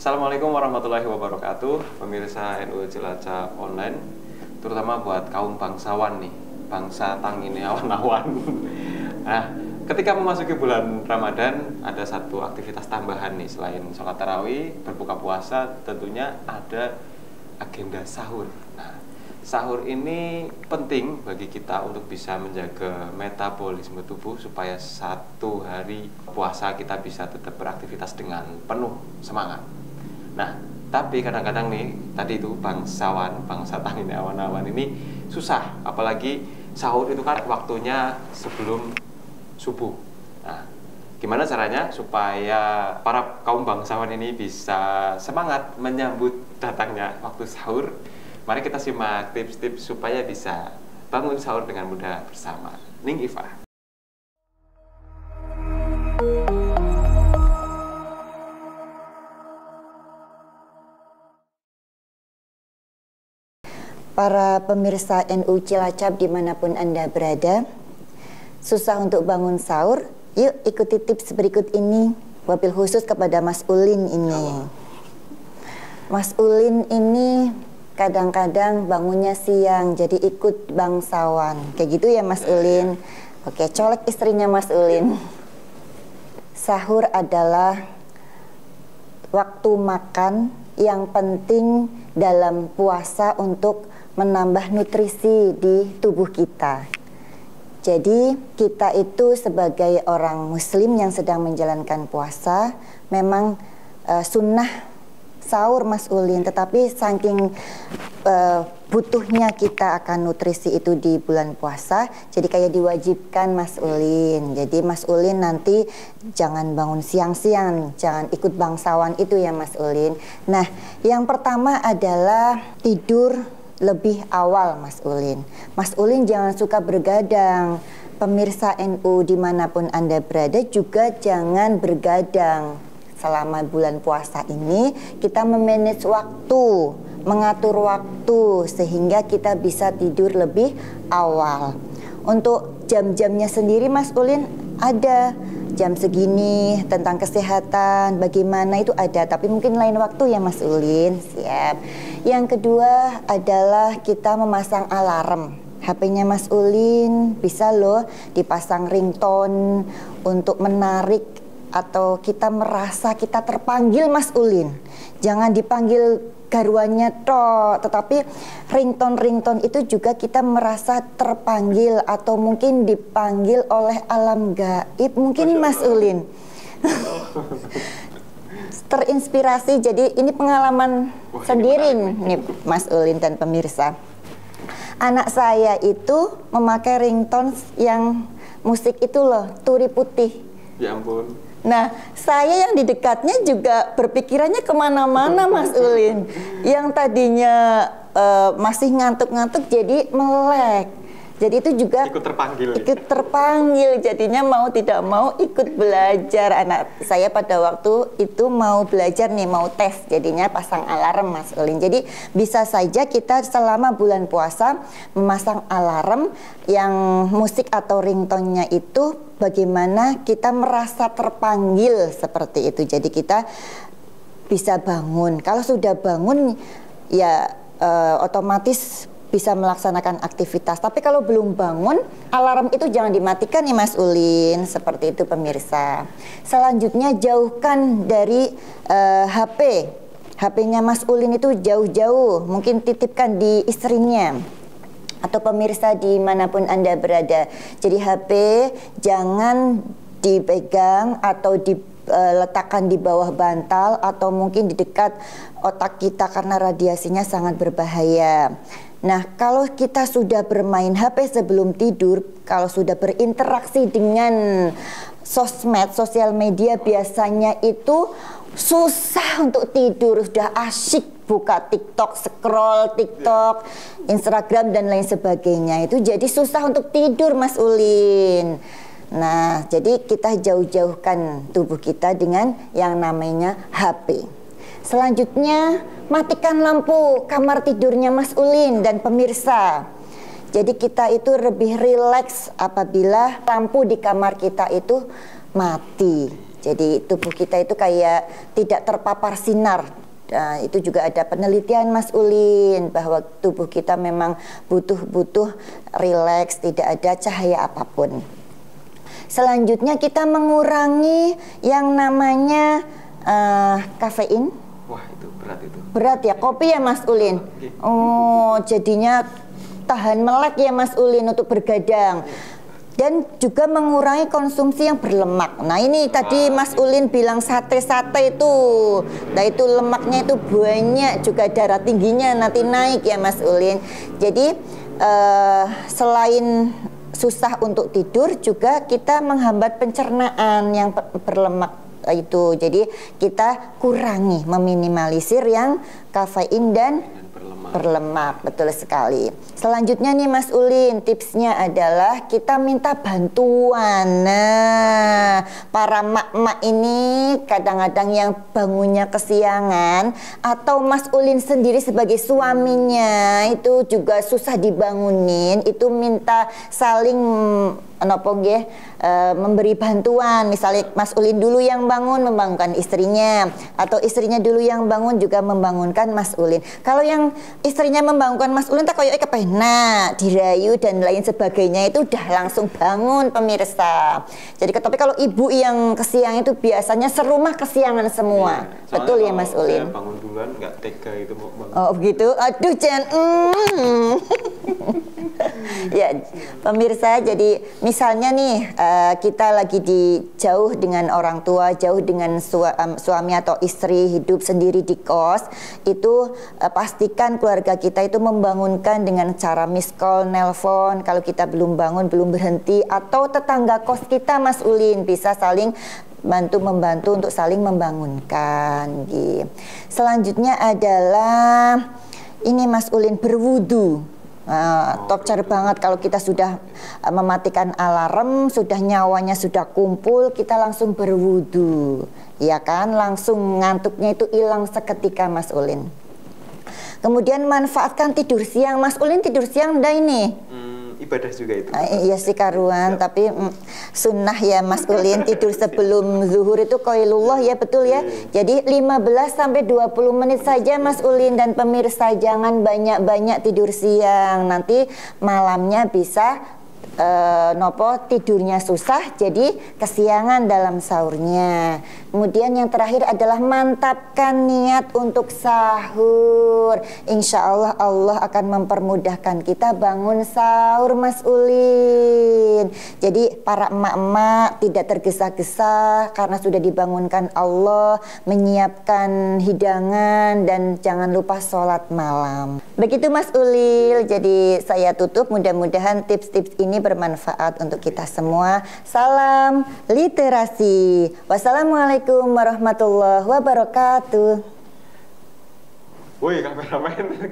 Assalamualaikum warahmatullahi wabarakatuh, pemirsa NU Cilacap Online, terutama buat kaum bangsawan nih, bangsa tangine awan-awan. Nah, ketika memasuki bulan Ramadan, ada satu aktivitas tambahan nih, selain sholat tarawih, berbuka puasa, tentunya ada agenda sahur. Nah, sahur ini penting bagi kita untuk bisa menjaga metabolisme tubuh supaya satu hari puasa kita bisa tetap beraktivitas dengan penuh semangat. Nah, tapi kadang-kadang nih, tadi itu bangsawan, bangsa tangine awan-awan ini susah, apalagi sahur itu kan waktunya sebelum subuh. Nah, gimana caranya supaya para kaum bangsawan ini bisa semangat menyambut datangnya waktu sahur? Mari kita simak tips-tips supaya bisa bangun sahur dengan mudah bersama Ning Iva. Para pemirsa NU Cilacap dimanapun Anda berada, susah untuk bangun sahur? Yuk ikuti tips berikut ini, wabil khusus kepada Mas Ulin ini. Mas Ulin ini kadang-kadang bangunnya siang, jadi ikut bangsawan. Kayak gitu ya Mas Ulin? Oke, colek istrinya Mas Ulin. Sahur adalah waktu makan yang penting dalam puasa untuk menambah nutrisi di tubuh kita. Jadi kita itu sebagai orang muslim yang sedang menjalankan puasa memang sunnah sahur Mas Ulin, tetapi saking butuhnya kita akan nutrisi itu di bulan puasa, jadi kayak diwajibkan Mas Ulin. Jadi Mas Ulin nanti jangan bangun siang-siang, jangan ikut bangsawan itu ya Mas Ulin. Nah, yang pertama adalah tidur lebih awal Mas Ulin. Mas Ulin jangan suka bergadang. Pemirsa NU dimanapun Anda berada juga jangan bergadang. Selama bulan puasa ini kita memanage waktu, mengatur waktu sehingga kita bisa tidur lebih awal. Untuk jam-jamnya sendiri Mas Ulin ada jam segini, tentang kesehatan bagaimana itu ada, tapi mungkin lain waktu ya Mas Ulin. Siap. Yang kedua adalah kita memasang alarm. HP-nya Mas Ulin bisa loh dipasang ringtone untuk menarik atau kita merasa kita terpanggil Mas Ulin. Jangan dipanggil garuannya toh, tetapi ringtone itu juga kita merasa terpanggil atau mungkin dipanggil oleh alam gaib mungkin Mas Ulin. Terinspirasi, jadi ini pengalaman sendiri nih Mas Ulin dan pemirsa. Anak saya itu memakai ringtone yang musik itu loh, Turi Putih. Ya ampun. Nah, saya yang di dekatnya juga berpikirannya kemana-mana Mas Ulin. Yang tadinya masih ngantuk-ngantuk jadi melek. Jadi itu juga ikut terpanggil, jadinya mau tidak mau ikut belajar. Anak saya pada waktu itu mau belajar nih, mau tes, jadinya pasang alarm Mas Ulin. Jadi bisa saja kita selama bulan puasa memasang alarm yang musik atau ringtone-nya itu bagaimana kita merasa terpanggil seperti itu. Jadi kita bisa bangun. Kalau sudah bangun ya otomatis bisa melaksanakan aktivitas. Tapi kalau belum bangun, alarm itu jangan dimatikan nih Mas Ulin. Seperti itu pemirsa. Selanjutnya jauhkan dari HP. HP-nya Mas Ulin itu jauh-jauh. Mungkin titipkan di istrinya. Atau pemirsa dimanapun Anda berada. Jadi HP jangan dipegang atau diletakkan di bawah bantal atau mungkin di dekat otak kita karena radiasinya sangat berbahaya. Nah, kalau kita sudah bermain HP sebelum tidur, kalau sudah berinteraksi dengan sosmed, sosial media biasanya itu susah untuk tidur, sudah asyik buka TikTok, scroll TikTok, Instagram dan lain sebagainya. Itu jadi susah untuk tidur Mas Ulin. Nah, jadi kita jauh-jauhkan tubuh kita dengan yang namanya HP. Selanjutnya, matikan lampu kamar tidurnya Mas Ulin dan pemirsa. Jadi kita itu lebih rileks apabila lampu di kamar kita itu mati. Jadi tubuh kita itu kayak tidak terpapar sinar. Nah, itu juga ada penelitian Mas Ulin bahwa tubuh kita memang butuh rileks, tidak ada cahaya apapun. Selanjutnya kita mengurangi yang namanya kafein. Wah, itu berat itu. Berat ya, kopi ya Mas Ulin. Oh, jadinya tahan melek ya Mas Ulin untuk bergadang. Dan juga mengurangi konsumsi yang berlemak. Nah ini tadi Mas Ulin bilang sate-sate itu. Nah itu lemaknya itu banyak, juga darah tingginya nanti naik ya Mas Ulin. Jadi selain susah untuk tidur, juga kita menghambat pencernaan yang berlemak itu. Jadi kita kurangi, meminimalisir yang kafein dan berlemak, betul sekali. Selanjutnya nih Mas Ulin, tipsnya adalah kita minta bantuan. Nah, para mak-mak ini kadang-kadang yang bangunnya kesiangan, atau Mas Ulin sendiri sebagai suaminya itu juga susah dibangunin, itu minta saling memberi bantuan. Misalnya Mas Ulin dulu yang bangun, membangunkan istrinya, atau istrinya dulu yang bangun juga membangunkan Mas Ulin. Kalau yang istrinya membangunkan Mas Ulin tak kayak kepenak, dirayu dan lain sebagainya, itu udah langsung bangun pemirsa. Jadi tapi kalau ibu yang kesiang itu biasanya serumah kesiangan semua. Iya, betul ya Mas Ulin? Bangun duluan nggak tega itu mau bangun. Oh begitu, aduh jangan. Ya pemirsa, jadi misalnya nih kita lagi jauh dengan orang tua, jauh dengan suami atau istri, hidup sendiri di kos, itu pastikan keluarga kita itu membangunkan dengan cara miss call, nelpon kalau kita belum bangun, belum berhenti, atau tetangga kos kita Mas Ulin bisa saling membantu untuk saling membangunkan gitu. Selanjutnya adalah ini Mas Ulin, berwudu. Top car banget kalau kita sudah mematikan alarm, sudah nyawanya sudah kumpul, kita langsung berwudu, ya kan, langsung ngantuknya itu hilang seketika Mas Ulin. Kemudian manfaatkan tidur siang. Mas Ulin tidur siang udah ini ibadah juga itu. Iya sih karuan, tapi sunnah ya Mas Ulin, tidur sebelum zuhur itu qailullah ya, betul ya. Jadi 15 sampai 20 menit saja Mas Ulin dan pemirsa, jangan banyak-banyak tidur siang. Nanti malamnya bisa tidurnya susah, jadi kesiangan dalam sahurnya. Kemudian yang terakhir adalah mantapkan niat untuk sahur. Insya Allah Allah akan mempermudahkan kita bangun sahur Mas Ulin. Jadi para emak-emak tidak tergesa-gesa karena sudah dibangunkan Allah, menyiapkan hidangan, dan jangan lupa sholat malam. Begitu Mas Ulil, jadi saya tutup, mudah-mudahan tips-tips ini bermanfaat untuk kita semua. Salam literasi. Wassalamualaikum warahmatullahi wabarakatuh. Woi, kameramen.